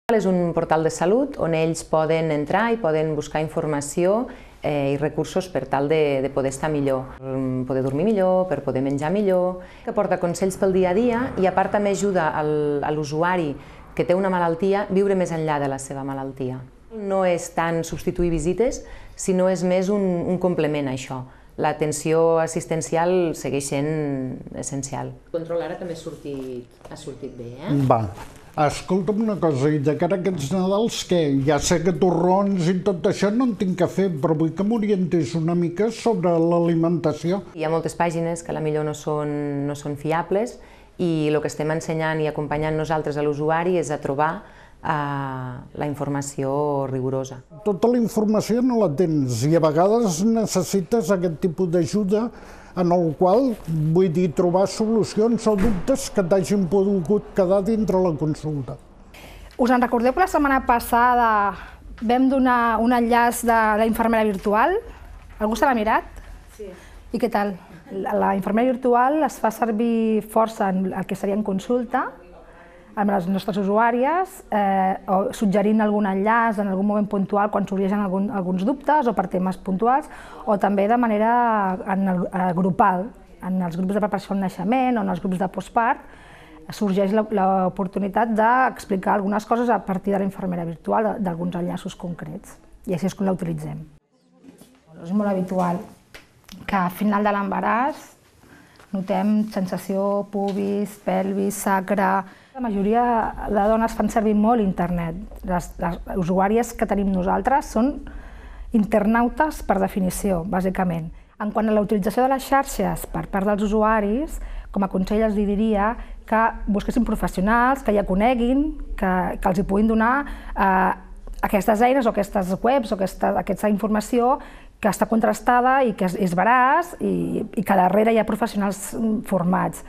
És un portal de salut on ells poden entrar i poden buscar informació i recursos per tal de poder estar millor, poder dormir millor, per poder menjar millor, que porta consells pel dia a dia i a part també ajuda a l'usuari que té una malaltia a viure més enllà de la seva malaltia. No és tant substituir visites, sinó és més un complement a això. L'atenció assistencial segueix sent essencial. El control ara també ha sortit bé, eh? Va. Escolta'm una cosa, i de cara a aquests Nadals, què? Ja sé que torrons i tot això no en tinc que fer, però vull que m'orientés una mica sobre l'alimentació. Hi ha moltes pàgines que potser no són fiables i el que estem ensenyant i acompanyant nosaltres a l'usuari és a trobar la informació rigorosa. Tota la informació no la tens i a vegades necessites aquest tipus d'ajuda en el qual, vull dir, trobar solucions o dubtes que t'hagin pogut quedar dintre la consulta. Us en recordeu que la setmana passada vam donar un enllaç de la infermera virtual? Algú se l'ha mirat? Sí. I què tal? La infermera virtual es fa servir força en el que seria en consulta amb les nostres usuàries, o suggerint algun enllaç en algun moment puntual quan sorgeixen alguns dubtes o per temes puntuals, o també de manera grupal, en els grups de preparació al naixement o en els grups de postpart, sorgeix l'oportunitat d'explicar algunes coses a partir de la infermera virtual, d'alguns enllaços concrets, i així és com la utilitzem. És molt habitual que a final de l'embaràs notem sensació pubis, pelvis, sacre. La majoria de dones fan servir molt internet. Les usuàries que tenim nosaltres són internautes per definició, bàsicament. En quant a la utilització de les xarxes per part dels usuaris, com a consell els diria que busquessin professionals, que ja coneguin, que els hi puguin donar aquestes eines o aquestes webs o aquesta informació que està contrastada i que és veraç i que darrere hi ha professionals formats.